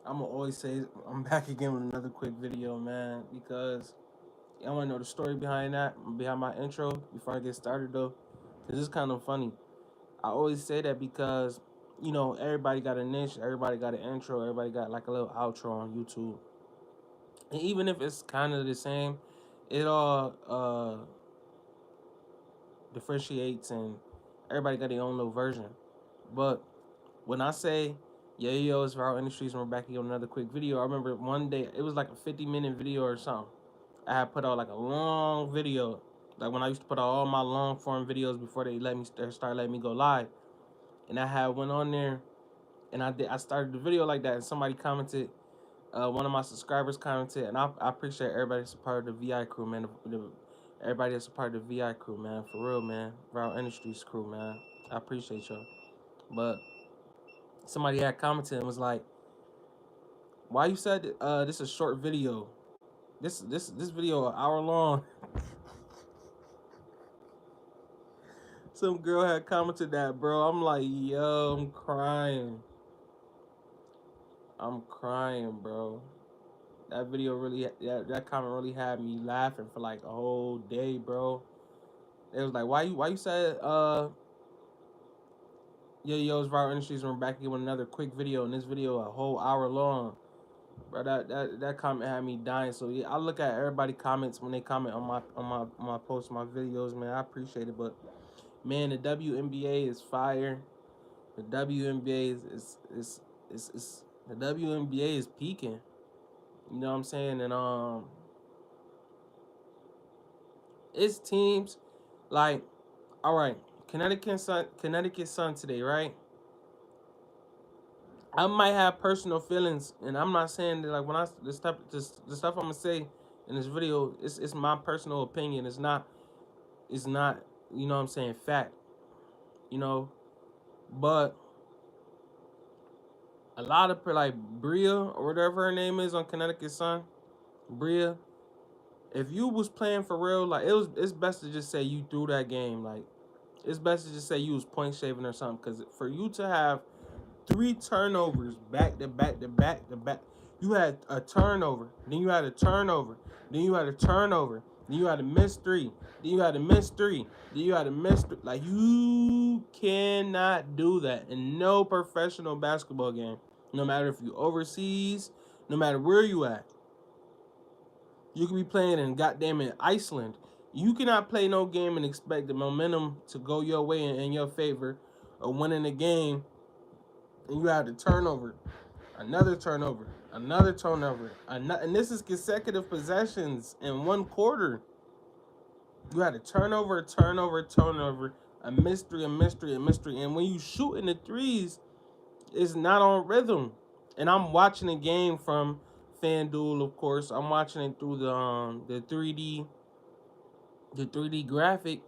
I'm gonna always say I'm back again with another quick video, man, because I want to know the story behind that, behind my intro before I get started, though. This is kind of funny. I always say that because, everybody got a niche, everybody got an intro, everybody got like a little outro on YouTube. And even if it's kind of the same, it all differentiates and everybody got their own little version. But when I say, yo, it's Viral Industries and we're back here on another quick video, I remember one day, it was like a 50-minute video or something. I had put out like a long video, like when I used to put out all my long form videos before they let me start letting me go live. And I had went on there and I started the video like that, and somebody commented, one of my subscribers commented, and I appreciate everybody that's a part of the VI crew, man. Everybody that's a part of the VI crew, man, for real, man. Viral Industries crew, man. I appreciate y'all. But somebody had commented and was like, "Why you said this is a short video? This video an hour long." Some girl had commented that, bro. I'm like, yo, I'm crying. I'm crying, bro. That video really, that comment really had me laughing for like a whole day, bro. It was like, why you said, it's Viral Industries, and we're back again with another quick video, and this video a whole hour long, bro. That comment had me dying. So yeah, I look at everybody comments when they comment on my posts, my videos, man. I appreciate it, but man, the WNBA is fire. The WNBA is the WNBA is peaking. You know what I'm saying? And it's teams like, all right, Connecticut Sun today, right? I might have personal feelings, and I'm not saying that like when the stuff I'm gonna say in this video, it's my personal opinion. It's not you know what I'm saying, fact, you know, but a lot of like Bria or whatever her name is on Connecticut Sun, Bria. If you was playing for real, like it's best to just say you threw that game. Like it's best to just say you was point shaving or something. Because for you to have 3 turnovers back to back to back to back, you had a turnover, then you had a turnover, then you had a turnover, then you had a missed three, then you had a missed three, then you had a missed three. Like you cannot do that in no professional basketball game. No matter if you overseas, no matter where you at. You could be playing in goddamn in Iceland. You cannot play no game and expect the momentum to go your way in your favor of winning the game, and you have the turnover, another turnover, another turnover, and this is consecutive possessions in one quarter. You had a turnover, turnover, turnover, a mystery, a mystery, a mystery, and when you shoot in the threes, it's not on rhythm. And I'm watching the game from FanDuel, of course. I'm watching it through the 3D graphic.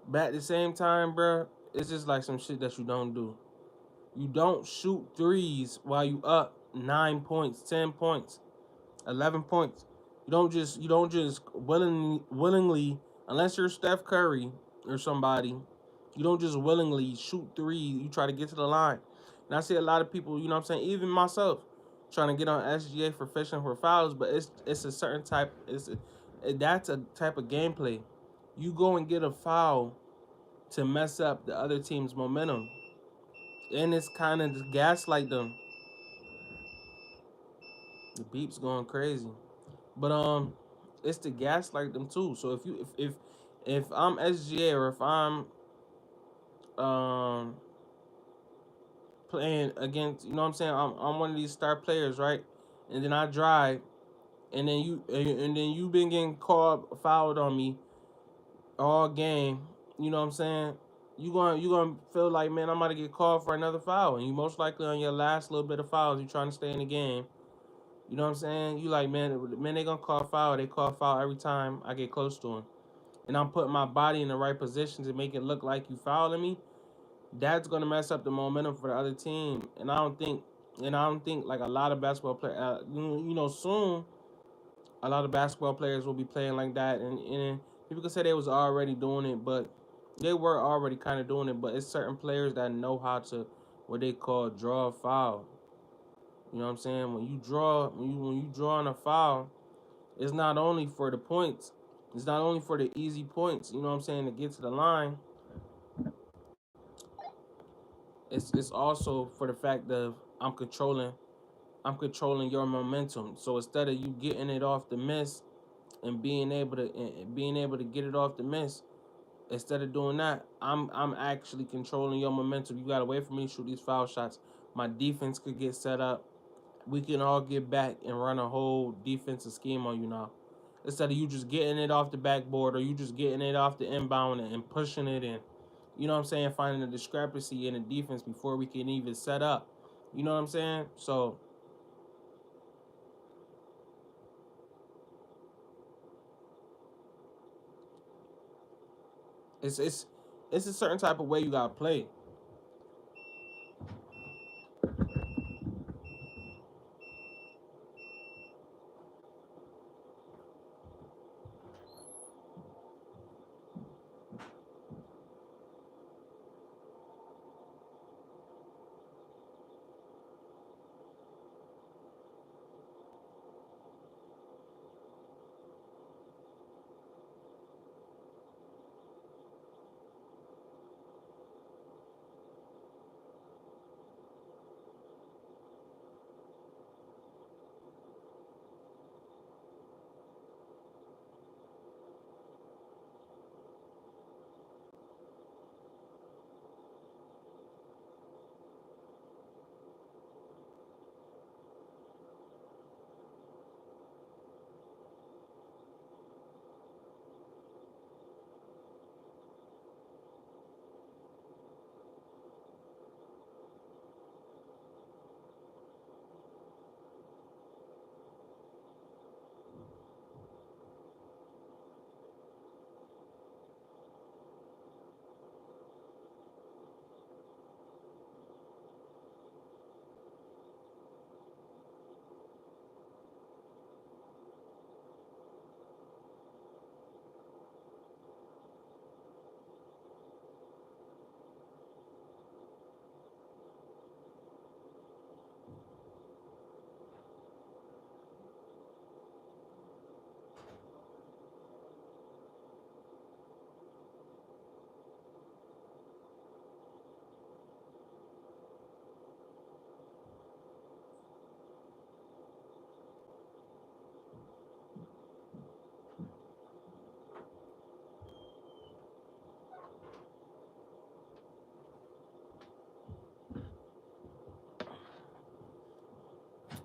But at the same time, bro, it's just like some shit that you don't do. You don't shoot threes while you up 9 points, 10 points, 11 points. You don't just willingly, unless you're Steph Curry or somebody, you don't just willingly shoot three. You try to get to the line. And I see a lot of people, you know what I'm saying, even myself, trying to get on SGA for fishing for fouls, but it's a certain type. That's a type of gameplay. You go and get a foul to mess up the other team's momentum, and it's kind of gaslight them. The beep's going crazy, but it's to gaslight them too. So if I'm SGA, or if I'm um playing against, you know what I'm saying, I'm one of these star players, right? And then I drive, and then you been getting called fouled on me all game. You know what I'm saying? You gonna feel like, man, I'm about to get called for another foul, and you most likely on your last little bit of fouls. You trying to stay in the game. You know what I'm saying? You like, man, they gonna call foul. They call foul every time I get close to them, and I'm putting my body in the right position to make it look like you fouling me. That's gonna mess up the momentum for the other team. And I don't think like a lot of basketball players, soon a lot of basketball players will be playing like that, and people could say they was already doing it, but they were already kind of doing it. But it's certain players that know how to, what they call, draw a foul. You know what I'm saying? When you draw on a foul, it's not only for the points, it's not only for the easy points, you know what I'm saying, to get to the line. It's also for the fact that I'm controlling your momentum. So instead of you getting it off the miss and being able to get it off the miss, instead of doing that, I'm actually controlling your momentum. You gotta wait for me to shoot these foul shots. My defense could get set up. We can all get back and run a whole defensive scheme on you now. Instead of you just getting it off the backboard or you just getting it off the inbound and pushing it in. You know what I'm saying? Finding a discrepancy in the defense before we can even set up. You know what I'm saying? So it's it's it's a certain type of way you gotta play.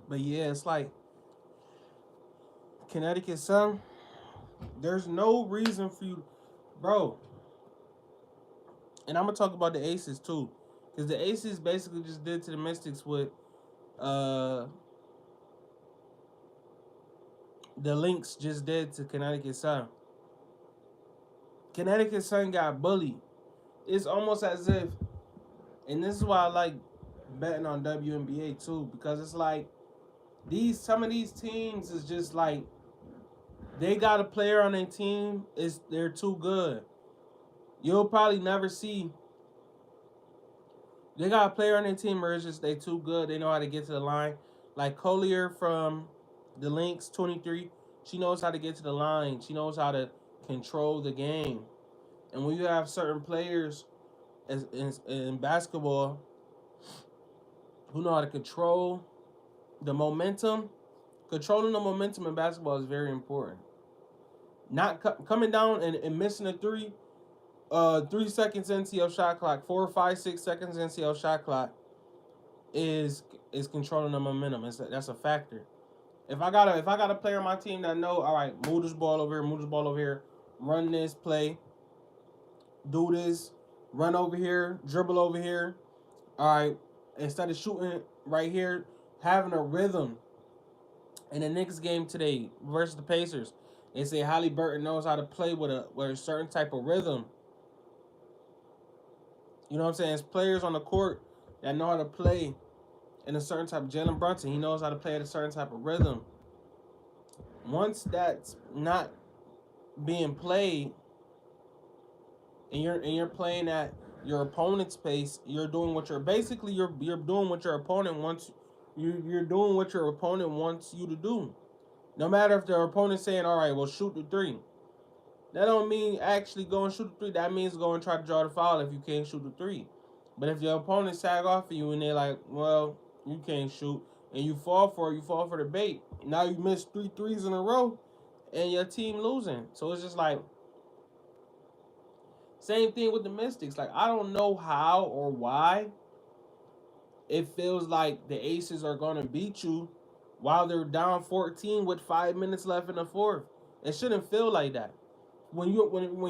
But yeah, it's like Connecticut Sun, there's no reason for you, bro. And I'm gonna talk about the Aces too, because the Aces basically just did to the Mystics what uh the Lynx just did to Connecticut Sun. Connecticut Sun got bullied. It's almost as if, and this is why I like betting on WNBA too, because it's like these some of these teams is just like they got a player on their team is they're too good. You'll probably never see they got a player on their team where it's just they too good. They know how to get to the line. Like Collier from the Lynx 23, she knows how to get to the line. She knows how to control the game. And when you have certain players in basketball who know how to control the momentum, controlling the momentum in basketball is very important. Not coming down and missing a three, 3 seconds into your shot clock, 4 or 5, 6 seconds into your shot clock is controlling the momentum. That's a factor. If I got a player on my team that know, all right, move this ball over here, move this ball over here, run this play, do this, run over here, dribble over here. All right, instead of shooting right here, having a rhythm. In the Knicks game today versus the Pacers, they say Halliburton knows how to play with a certain type of rhythm. You know what I'm saying? It's players on the court that know how to play in a certain type of Jalen Brunson. He knows how to play at a certain type of rhythm. Once that's not being played, and you're playing at your opponent's pace, you're doing what you're doing what your opponent You're doing what your opponent wants you to do. No matter if their opponent's saying, "All right, well, shoot the three." That don't mean actually go and shoot the three. That means go and try to draw the foul if you can't shoot the three. But if your opponent sag off of you and they're like, "Well, you can't shoot," and you fall for it, you fall for the bait. Now you missed three threes in a row, and your team losing. So it's just like same thing with the Mystics. Like I don't know how or why it feels like the Aces are gonna beat you while they're down 14 with 5 minutes left in the fourth. It shouldn't feel like that. When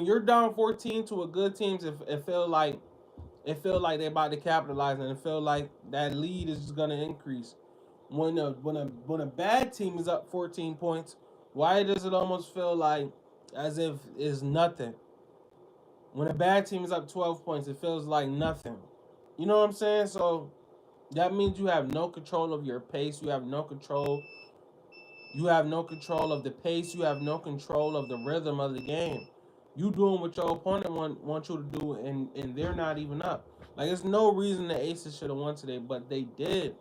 you're down 14 to a good team, it feel like they're about to capitalize and it feel like that lead is just gonna increase. When a bad team is up 14 points, why does it almost feel like as if it's nothing? When a bad team is up 12 points, it feels like nothing. You know what I'm saying? So that means you have no control of your pace. You have no control. You have no control of the pace. You have no control of the rhythm of the game. You doing what your opponent want you to do, and they're not even up. Like there's no reason the Aces should have won today, but they did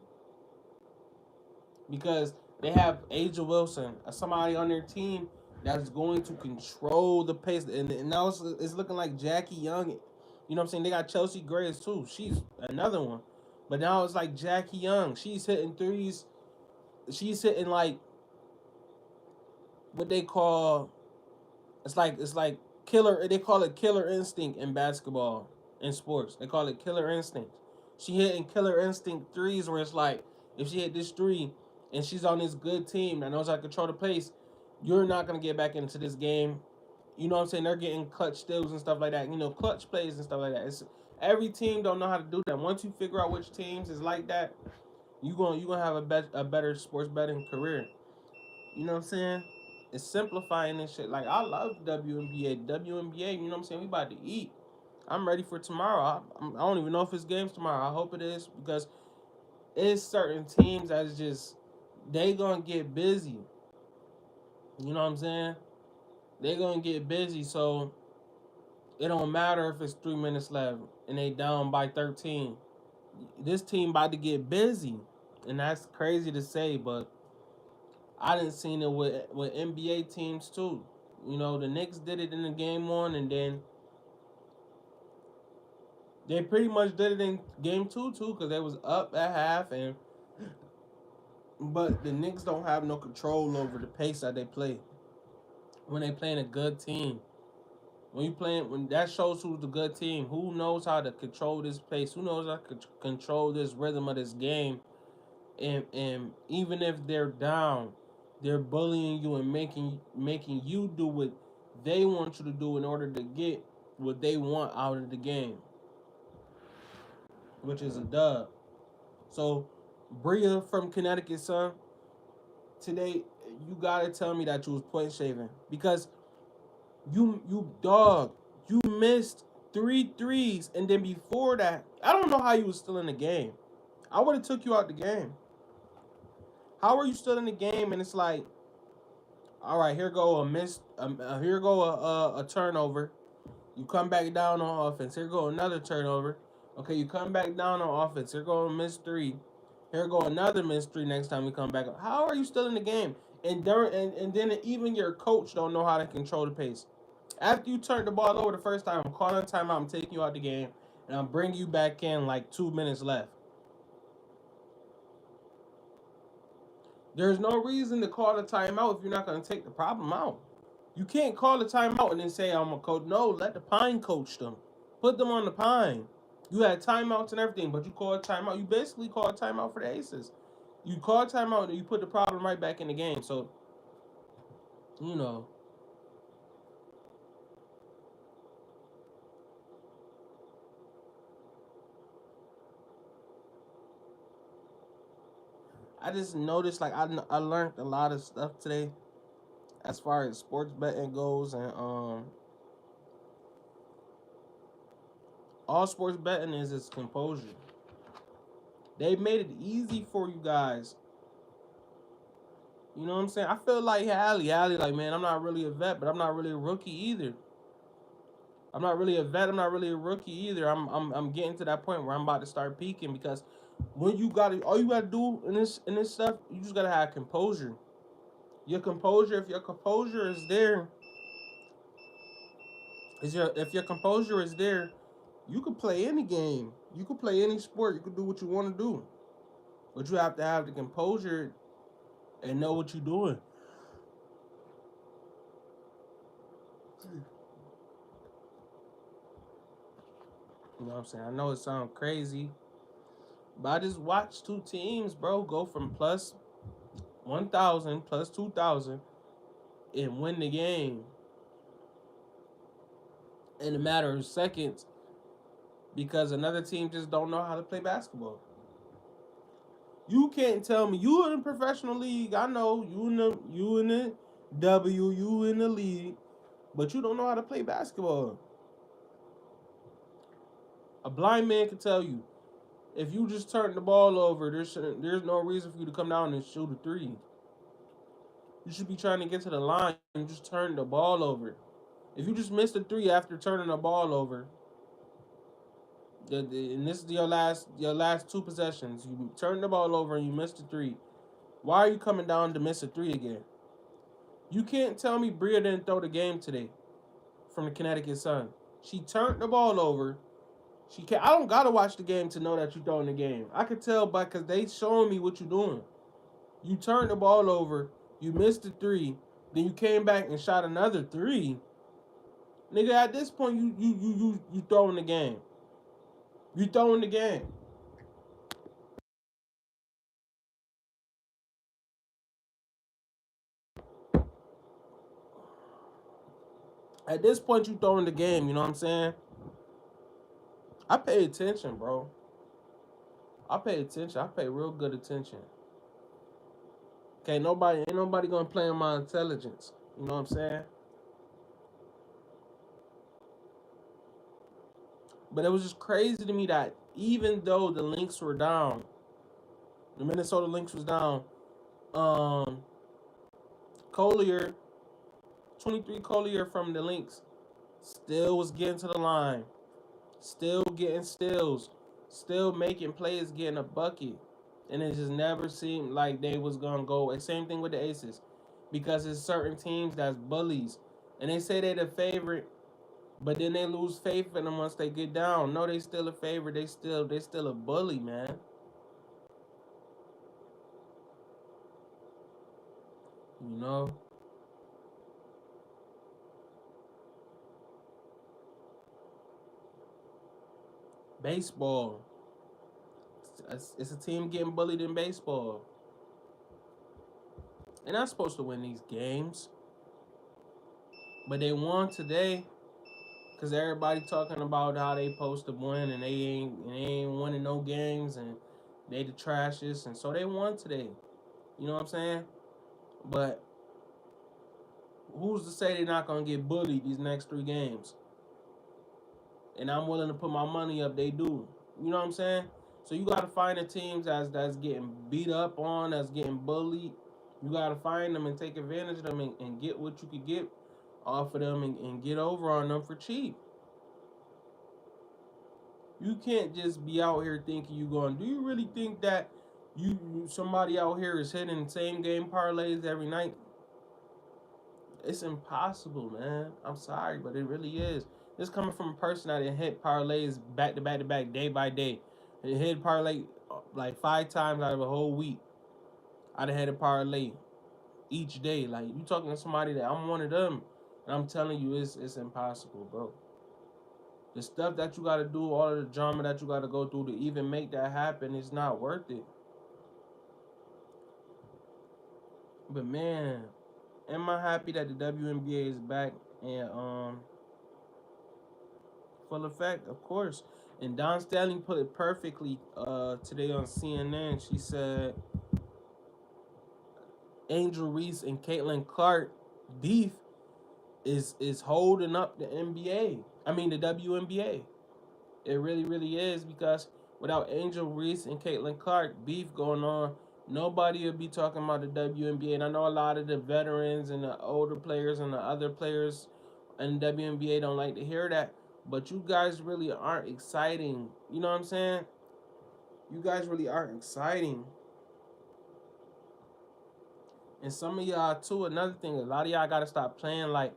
because they have Aja Wilson, somebody on their team that's going to control the pace, and now it's looking like Jackie Young. You know what I'm saying? They got Chelsea Grace too. She's another one, but now it's like Jackie Young. She's hitting threes. She's hitting like what they call it's like killer. They call it killer instinct in basketball in sports. They call it killer instinct. She hitting killer instinct threes where it's like if she hit this three and she's on this good team that knows how to control the pace, you're not gonna get back into this game. You know what I'm saying? They're getting clutch steals and stuff like that. You know, clutch plays and stuff like that. It's every team don't know how to do that. Once you figure out which teams is like that, you gonna have a better sports betting career. You know what I'm saying? It's simplifying this shit. Like I love WNBA. WNBA, you know what I'm saying? We about to eat. I'm ready for tomorrow. I don't even know if it's games tomorrow. I hope it is because it's certain teams that's just they gonna get busy. You know what I'm saying? They gonna get busy, so it don't matter if it's 3 minutes left and they down by 13. This team about to get busy, and that's crazy to say, but I didn't seen it with NBA teams too. You know, the Knicks did it in the game one, and then they pretty much did it in game two too, because they was up at half, and but the Knicks don't have no control over the pace that they play when they playing a good team. When that shows who's the good team, who knows how to control this pace, who knows how to control this rhythm of this game, and even if they're down, they're bullying you and making you do what they want you to do in order to get what they want out of the game, which is a dub. So, Bria from Connecticut, son, today you gotta tell me that you was point shaving because you dog, you missed three threes, and then before that, I don't know how you was still in the game. I would have took you out the game. How are you still in the game? And it's like, all right, here go a miss, here go a turnover. You come back down on offense. Here go another turnover. Okay, you come back down on offense. Here go a miss three. Here go another miss three next time we come back. How are you still in the game? And then even your coach don't know how to control the pace. After you turn the ball over the first time, I'm calling a timeout. I'm taking you out the game, and I'm bringing you back in like 2 minutes left. There's no reason to call a timeout if you're not going to take the problem out. You can't call a timeout and then say I'm a coach. No, let the pine coach them. Put them on the pine. You had timeouts and everything, but you call a timeout. You basically call a timeout for the Aces. You call a timeout and you put the problem right back in the game. So, you know, I just noticed like I learned a lot of stuff today as far as sports betting goes, and all sports betting is composure. They made it easy for you guys. You know what I'm saying? I feel like Hallie, like man, I'm not really a vet, but I'm not really a rookie either. I'm not really a vet. I'm not really a rookie either. I'm getting to that point where I'm about to start peaking because when you got all you gotta do in this stuff, you just gotta have composure. Your composure, if your composure is there, if your composure is there, you could play any game. You could play any sport. You could do what you want to do, but you have to have the composure and know what you're doing. You know what I'm saying? I know it sounds crazy, but I just watched two teams, bro, go from plus 1,000, plus 2,000, and win the game in a matter of seconds because another team just don't know how to play basketball. You can't tell me you in a professional league. I know you in the you in the league, but you don't know how to play basketball. A blind man can tell you if you just turn the ball over, there's no reason for you to come down and shoot a three. You should be trying to get to the line and just turn the ball over. If you just missed a three after turning the ball over, and this is your last two possessions, you turned the ball over and you missed a three. Why are you coming down to miss a three again? You can't tell me Bria didn't throw the game today from the Connecticut Sun. She turned the ball over. She can't. I don't gotta watch the game to know that you throwing the game. I could tell by because they showing me what you're doing. You turned the ball over. You missed the three. Then you came back and shot another three. Nigga, at this point, you throwing the game. You throwing the game. At this point, you throwing the game. You know what I'm saying? I pay attention, bro. I pay attention. I pay real good attention. Okay, ain't nobody gonna play on my intelligence. You know what I'm saying? But it was just crazy to me that even though the Lynx were down, the Minnesota Lynx was down, um, Collier, 23 Collier from the Lynx, still was getting to the line, still getting steals, still making plays, getting a bucket. And it just never seemed like they was gonna go. And same thing with the Aces. Because it's certain teams that's bullies. And they say they the favorite, but then they lose faith in them once they get down. No, they still a favorite. They still a bully, man. You know? Baseball. It's a team getting bullied in baseball. They're not supposed to win these games. But they won today because everybody talking about how they supposed to win and they ain't winning no games and they the trashes and so they won today. You know what I'm saying? But who's to say they're not gonna get bullied these next three games? And I'm willing to put my money up. They do. You know what I'm saying? So you gotta find the teams that's getting beat up on, that's getting bullied. You gotta find them and take advantage of them and get what you could get off of them and get over on them for cheap. You can't just be out here thinking you going. Do you really think that somebody out here is hitting same game parlays every night? It's impossible, man. I'm sorry, but it really is. This coming from a person that hit parlays back to back to back, day by day. It hit parlay like 5 times out of a whole week. I'd have had a parlay each day. Like you talking to somebody that I'm one of them, and I'm telling you, it's impossible, bro. The stuff that you gotta do, all of the drama that you gotta go through to even make that happen, is not worth it. But man, am I happy that the WNBA is back and full effect, of course. And Don Stanley put it perfectly today on CNN. She said Angel Reese and Caitlin Clark beef is holding up the NBA. I mean the WNBA. It really, really is because without Angel Reese and Caitlin Clark beef going on, nobody would be talking about the WNBA. And I know a lot of the veterans and the older players and the other players in the WNBA don't like to hear that. But you guys really aren't exciting. You know what I'm saying? You guys really aren't exciting. And some of y'all too, another thing, a lot of y'all gotta stop playing like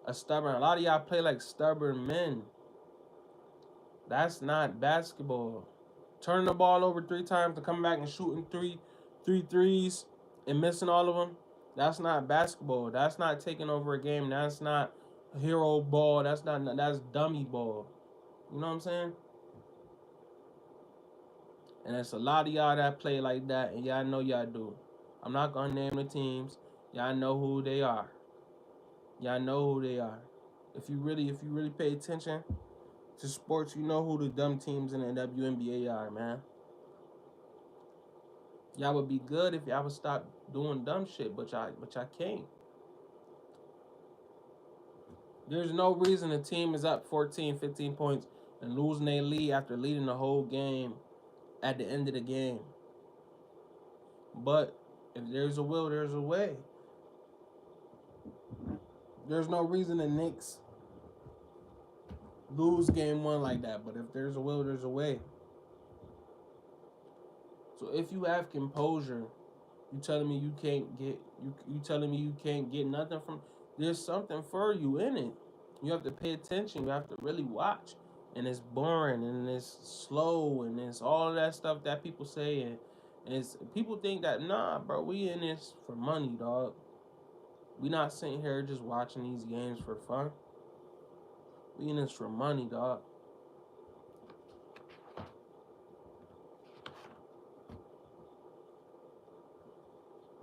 a lot of y'all play like stubborn men. That's not basketball. Turning the ball over 3 times to come back and shooting three threes and missing all of them. That's not basketball. That's not taking over a game. That's not hero ball. That's dummy ball. You know what I'm saying? And there's a lot of y'all that play like that, and y'all know y'all do. I'm not gonna name the teams. Y'all know who they are. Y'all know who they are. If you really pay attention to sports, you know who the dumb teams in the WNBA are, man. Y'all would be good if y'all would stop doing dumb shit, but y'all can't. There's no reason a team is up 14, 15 points and losing their lead after leading the whole game at the end of the game. But if there's a will, there's a way. There's no reason the Knicks lose game one like that. But if there's a will, there's a way. So if you have composure, you telling me you can't get you telling me you can't get nothing from, there's something for you in it. You have to pay attention. You have to really watch. And it's boring and it's slow and it's all of that stuff that people say, and it's people think that nah, bro, we in this for money, dog. We not sitting here just watching these games for fun. We in this for money, dog.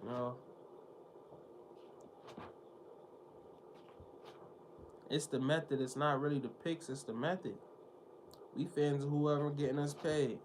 You know, it's the method. It's not really the picks. It's the method. We fans of whoever getting us paid.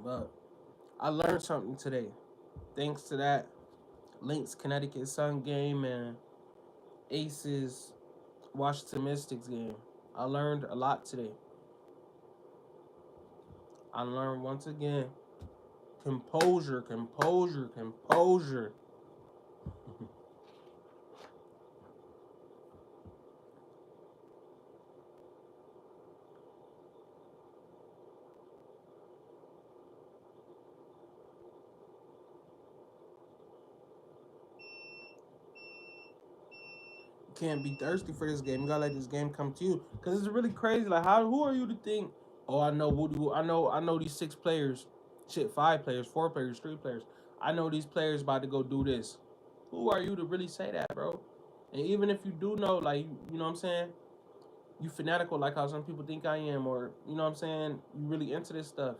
But I learned something today. Thanks to that Lynx Connecticut Sun game and Aces Washington Mystics game. I learned a lot today. I learned once again composure, composure, composure. You can't be thirsty for this game. You gotta let this game come to you. Cause it's really crazy. Like who are you to think, oh, I know these 6 players, shit, 5 players, 4 players, 3 players. I know these players about to go do this. Who are you to really say that, bro? And even if you do know, like, you know what I'm saying, you fanatical like how some people think I am, or you know what I'm saying, you really into this stuff.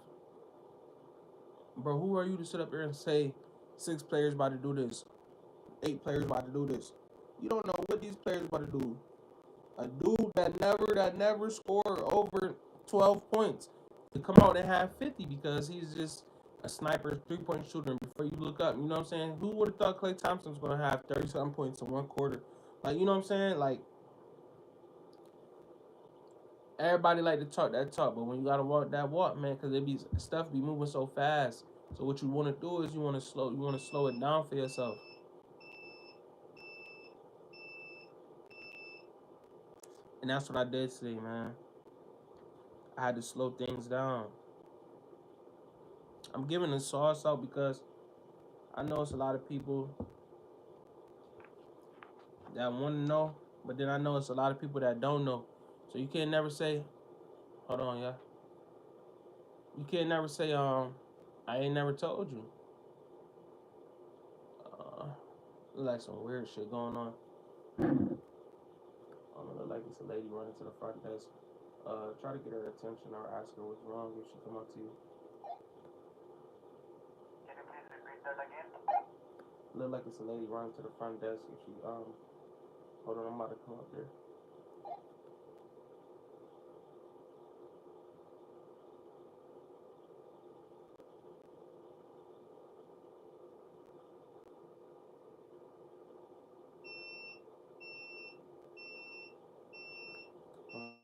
Bro, who are you to sit up there and say 6 players about to do this, 8 players about to do this? You don't know what these players about to do. A dude that never scored over 12 points to come out and have 50 because he's just a sniper 3-point shooter. And before you look up, you know what I'm saying? Who would have thought Klay Thompson was gonna have 30-something points in 1 quarter? Like, you know what I'm saying? Like, everybody like to talk that talk, but when you gotta walk that walk, man, because it be stuff be moving so fast. So what you want to do is you want to slow it down for yourself. And that's what I did today, man. I had to slow things down. I'm giving the sauce out because I know it's a lot of people that want to know, but then I know it's a lot of people that don't know. So you can't never say, hold on, yeah. You can't never say, I ain't never told you. Uh, like some weird shit going on. I don't know, look like it's a lady running to the front desk. Try to get her attention or ask her what's wrong if she come up to you. Look like it's a lady running to the front desk. If she hold on, I'm about to come up there.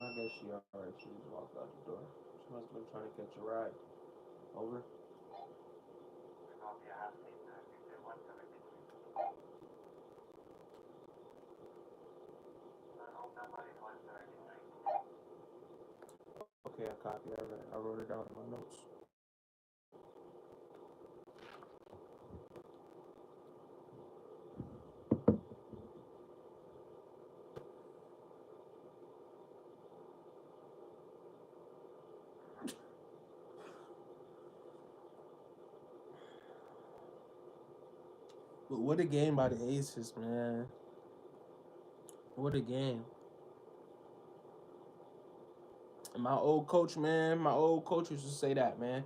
I guess she alright. She just walked out the door. She must have been trying to catch a ride. Over. Okay, I copy. I wrote it down in my notes. But what a game by the Aces, man. What a game. And my old coach, man, my old coach used to say that, man.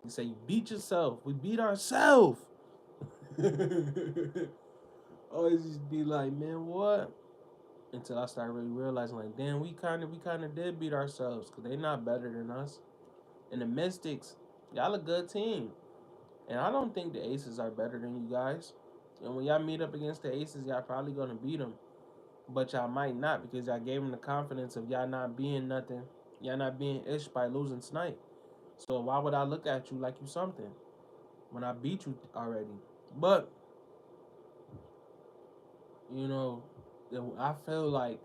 He say, "You beat yourself. We beat ourselves." Always used to be like, man, what? Until I started really realizing, like, damn, we kind of did beat ourselves because they not better than us. And the Mystics, y'all a good team, and I don't think the Aces are better than you guys. And when y'all meet up against the Aces, y'all probably gonna beat them, but y'all might not because y'all gave them the confidence of y'all not being nothing, y'all not being ish by losing tonight. So why would I look at you like you something when I beat you already? But you know, I feel like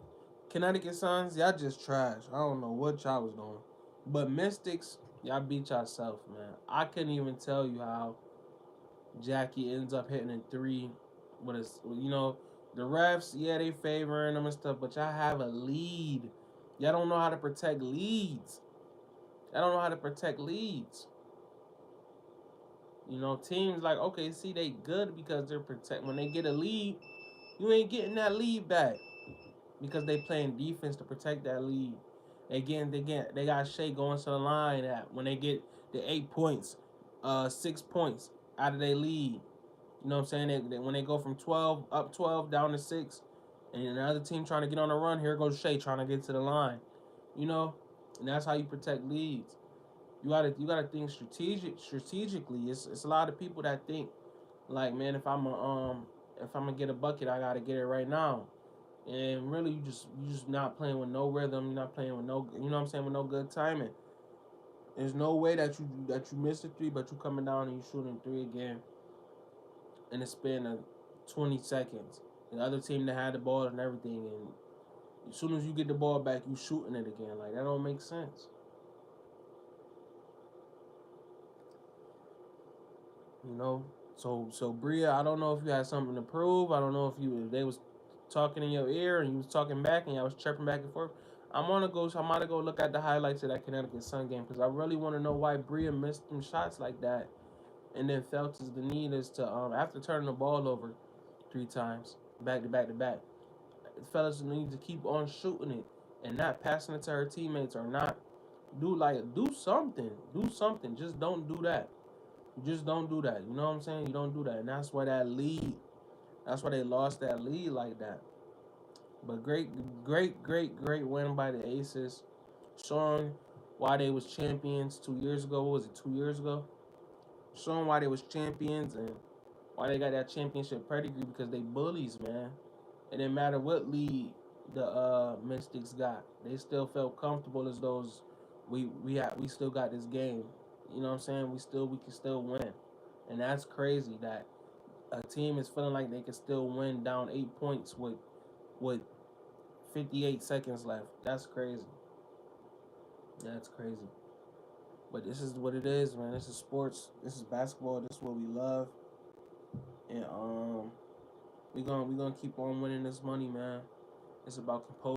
Connecticut Suns, y'all just trash. I don't know what y'all was doing. But Mystics, y'all beat yourself, man. I couldn't even tell you how Jackie ends up hitting a three. But it's, the refs, yeah, they favoring them and stuff, but y'all have a lead. Y'all don't know how to protect leads. Y'all don't know how to protect leads. Teams like OKC, they good because they're protect. When they get a lead, you ain't getting that lead back because they playing defense to protect that lead. They got Shea going to the line at when they get the 8 points, 6 points out of their lead. You know what I'm saying? When they go from 12 down to 6, and another team trying to get on a run, here goes Shea trying to get to the line. You know, and that's how you protect leads. You gotta think strategically. It's a lot of people that think like, man, if I'm gonna get a bucket, I gotta get it right now. And really, you just not playing with no rhythm. You're not playing with no, you know what I'm saying, with no good timing. There's no way that you miss a three, but you coming down and you shooting three again in the span of 20 seconds. The other team that had the ball and everything, and as soon as you get the ball back, you shooting it again. Like that don't make sense. You know. So Bria, I don't know if you had something to prove. I don't know if they was talking in your ear and you was talking back and I was chirping back and forth. I'm gonna go look at the highlights of that Connecticut Sun game because I really want to know why Bria missed them shots like that, and then felt as the need is to after turning the ball over 3 times back to back to back. Fellas need to keep on shooting it and not passing it to her teammates or not do something. Do something. Just don't do that. Just don't do that. You know what I'm saying? You don't do that. And that's why that lead, that's why they lost that lead like that. But great, great, great, great win by the Aces. Showing why they was champions 2 years ago. What was it, 2 years ago? Showing why they was champions and why they got that championship pedigree because they bullies, man. It didn't matter what lead the Mystics got. They still felt comfortable as those we still got this game. You know what I'm saying? We can still win. And that's crazy that a team is feeling like they can still win down 8 points with 58 seconds left. That's crazy. That's crazy. But this is what it is, man. This is sports. This is basketball. This is what we love. And we gonna keep on winning this money, man. It's about composure.